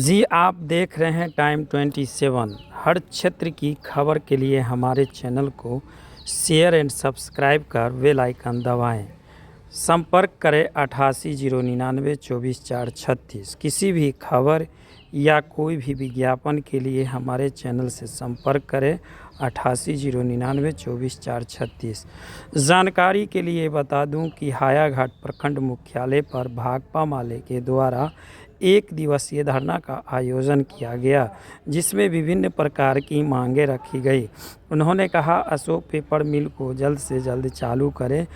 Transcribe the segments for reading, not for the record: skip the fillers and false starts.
जी आप देख रहे हैं टाइम 27। हर क्षेत्र की खबर के लिए हमारे चैनल को शेयर एंड सब्सक्राइब कर बेल आइकन दबाएं। संपर्क करें 8809942436। किसी भी खबर या कोई भी विज्ञापन के लिए हमारे चैनल से संपर्क करें 8809942436। जानकारी के लिए बता दूं कि हायाघाट प्रखंड मुख्यालय पर भाकपा माले के द्वारा एक दिवसीय धरना का आयोजन किया गया, जिसमें विभिन्न प्रकार की मांगें रखी गई। उन्होंने कहा अशोक पेपर मिल को जल्द से जल्द चालू करें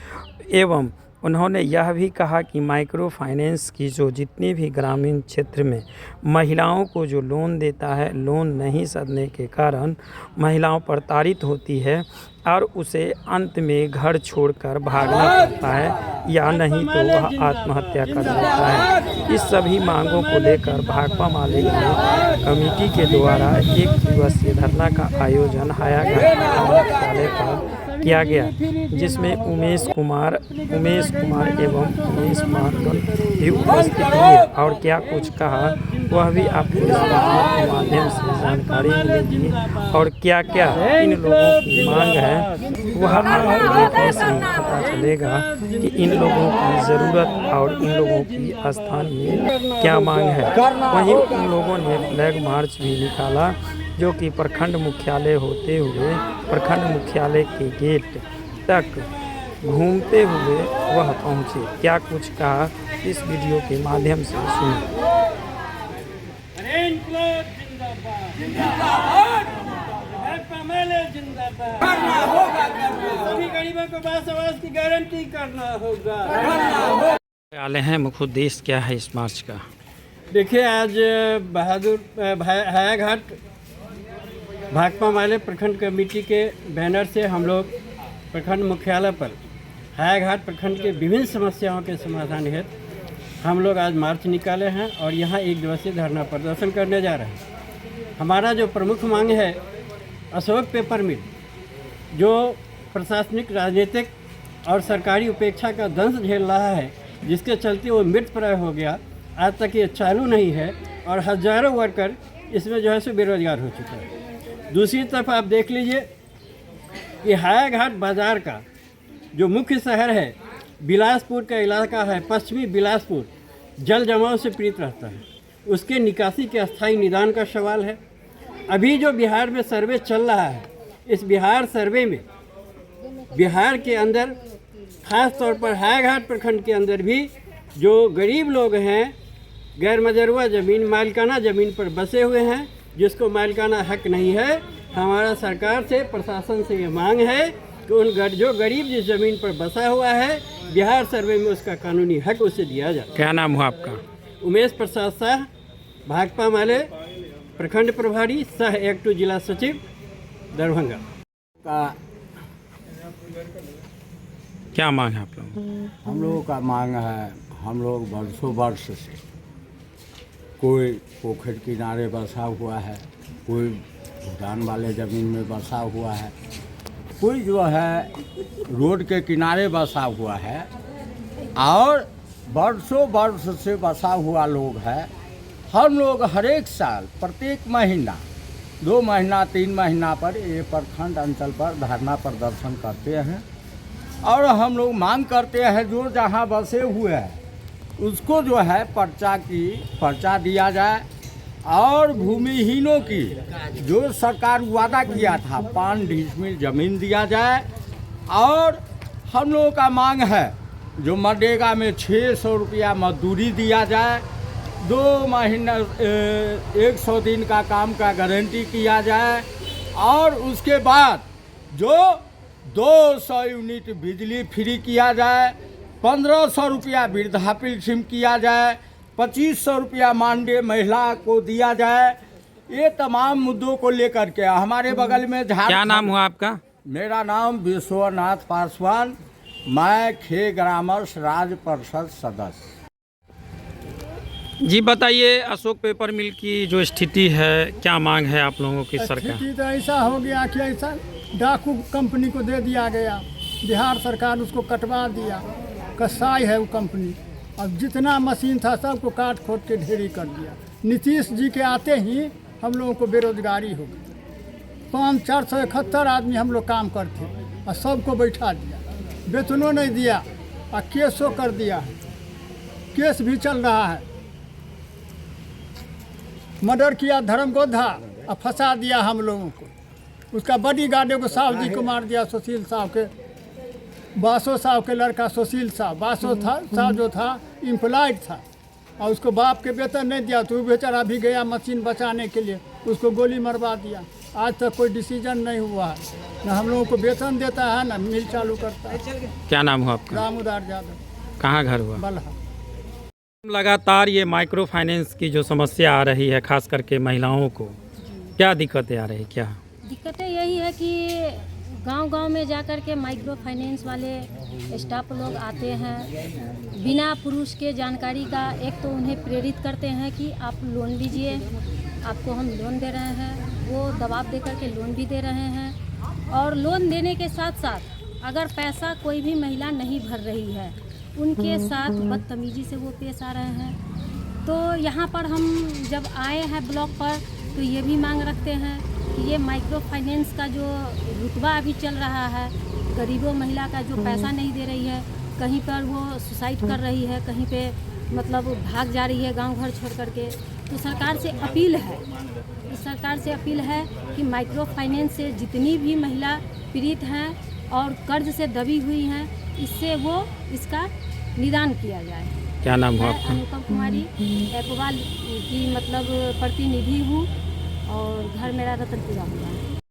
एवं उन्होंने यह भी कहा कि माइक्रो फाइनेंस की जो जितने भी ग्रामीण क्षेत्र में महिलाओं को जो लोन देता है, लोन नहीं सधने के कारण महिलाओं प्रताड़ित होती है और उसे अंत में घर छोड़कर भागना पड़ता है या नहीं तो वह आत्महत्या कर लेता है। इस सभी मांगों को लेकर भाकपा माले की कमेटी के द्वारा एक दिवसीय धरना का आयोजन हायाघाट मुख्यालय पर किया गया, जिसमें उमेश कुमार एवं उमेश मार्गन भी उपस्थित हुए और क्या कुछ कहा वह भी आपको इस वीडियो के माध्यम से जानकारी मिलेगी और क्या क्या इन लोगों की मांग है वह आपको देखने से पता चलेगा कि इन लोगों की ज़रूरत और इन लोगों की स्थान में क्या मांग है। वहीं उन लोगों ने फ्लैग मार्च भी निकाला, जो कि प्रखंड मुख्यालय होते हुए प्रखंड मुख्यालय के गेट तक घूमते हुए वह पहुंचे। क्या कुछ कहा इस वीडियो के माध्यम से सुनिए। सभी गरीबों को बासवास की गारंटी करना होगा। हैं मुख्य उद्देश्य क्या है इस मार्च का? देखिए, आज हायाघाट भाकपा माले प्रखंड कमेटी के बैनर से हम लोग प्रखंड मुख्यालय पर हायाघाट प्रखंड के विभिन्न समस्याओं के समाधान हेतु हम लोग आज मार्च निकाले हैं और यहाँ एक दिवसीय धरना प्रदर्शन करने जा रहे हैं। हमारा जो प्रमुख मांग है अशोक पेपर मिल, जो प्रशासनिक, राजनीतिक और सरकारी उपेक्षा का दंश झेल रहा है, जिसके चलते वो मृतप्राय हो गया, आज तक ये चालू नहीं है और हज़ारों वर्कर इसमें जो है सो बेरोजगार हो चुके हैं। दूसरी तरफ आप देख लीजिए कि हायाघाट बाज़ार का जो मुख्य शहर है, बिलासपुर का इलाका है, पश्चिमी बिलासपुर जल जमाव से पीड़ित रहता है। उसके निकासी के अस्थायी निदान का सवाल है। अभी जो बिहार में सर्वे चल रहा है, इस बिहार सर्वे में बिहार के अंदर खास तौर पर हायाघाट प्रखंड के अंदर भी जो गरीब लोग हैं, गैर मजरूआ ज़मीन, मालिकाना ज़मीन पर बसे हुए हैं, जिसको मालिकाना हक नहीं है, हमारा सरकार से, प्रशासन से ये मांग है कि उन जो गरीब जिस ज़मीन पर बसा हुआ है, बिहार सर्वे में उसका कानूनी हक उसे दिया जाए। क्या नाम हुआ आपका? उमेश प्रसाद शाह, भाकपा माले प्रखंड प्रभारी, सह एक्टू जिला सचिव, दरभंगा। क्या मांग है आप लोगों? हम लोगों का मांग है, हम लोग वर्षों वर्ष से कोई पोखर किनारे बसा हुआ है, कोई भूटान वाले ज़मीन में बसा हुआ है, कोई जो है रोड के किनारे बसा हुआ है और वर्षों वर्ष से बसा हुआ लोग है। हम लोग हर एक साल प्रत्येक महीना, 2 महीना 3 महीना पर ये प्रखंड अंचल पर धरना प्रदर्शन करते हैं और हम लोग मांग करते हैं जो जहाँ बसे हुए हैं उसको जो है पर्चा दिया जाए और भूमिहीनों की जो सरकार वादा किया था 5 डिसमिल ज़मीन दिया जाए। और हम लोगों का मांग है जो मनरेगा में 600 रुपया मजदूरी दिया जाए, 2 महीना 100 दिन का काम का गारंटी किया जाए और उसके बाद जो 200 यूनिट बिजली फ्री किया जाए, 1500 रुपया वृद्धा पेंशन किया जाए, 2500 रुपया मानदेय महिला को दिया जाए। ये तमाम मुद्दों को लेकर के हमारे बगल में क्या नाम हुआ आपका? मेरा नाम विश्वनाथ पासवान, मैं खे ग्रामर्स राज्य परिषद सदस्य। जी बताइए, अशोक पेपर मिल की जो स्थिति है, क्या मांग है आप लोगों की सरकार? स्थिति तो ऐसा हो गया कि ऐसा डाकू कंपनी को दे दिया गया, बिहार सरकार उसको कटवा दिया, कसाई है वो कंपनी। अब जितना मशीन था सबको काट खोद के ढेरी कर दिया। नीतीश जी के आते ही हम लोगों को बेरोजगारी हो गई। 471 आदमी हम लोग काम करते और सबको बैठा दिया, वेतनों नहीं दिया और केसों कर दिया है, केस भी चल रहा है। मर्डर किया धर्मगोधा और फंसा दिया हम लोगों को। उसका बॉडी गार्ड को साहब जी को मार दिया, सुशील साहब के, बासो साहब के लड़का सुशील साहब। बासो था साहब जो था एम्प्लॉयड था और उसको बाप के वेतन नहीं दिया तो वो बेचारा भी गया मशीन बचाने के लिए, उसको गोली मरवा दिया। आज तक कोई डिसीजन नहीं हुआ है, न हम लोगों को वेतन देता है न मिल चालू करता है। क्या नाम हुआ आपका? रामोदार यादव, कहाँ घर हुआ? बलहा। लगातार ये माइक्रो फाइनेंस की जो समस्या आ रही है, खास करके महिलाओं को, क्या दिक्कतें आ रही है? क्या दिक्कतें यही है कि गांव-गांव में जाकर के माइक्रो फाइनेंस वाले स्टाफ लोग आते हैं, बिना पुरुष के जानकारी का। एक तो उन्हें प्रेरित करते हैं कि आप लोन लीजिए, आपको हम लोन दे रहे हैं, वो दबाव दे करके लोन भी दे रहे हैं। और लोन देने के साथ साथ अगर पैसा कोई भी महिला नहीं भर रही है, उनके साथ बदतमीजी से वो पेश आ रहे हैं। तो यहाँ पर हम जब आए हैं ब्लॉक पर तो ये भी मांग रखते हैं कि ये माइक्रो फाइनेंस का जो रुतबा अभी चल रहा है, गरीबों महिला का जो पैसा नहीं दे रही है, कहीं पर वो सुसाइड कर रही है, कहीं पे मतलब भाग जा रही है गांव घर छोड़ करके। तो सरकार से अपील है, कि माइक्रो फाइनेंस से जितनी भी महिला पीड़ित हैं और कर्ज से दबी हुई हैं, इससे वो इसका निदान किया जाए। क्या नाम हुआ मैं आपका? अनुपम कुमारी एपवाल की मतलब प्रतिनिधि हूँ और घर मेरा रतनपुरा हुआ है।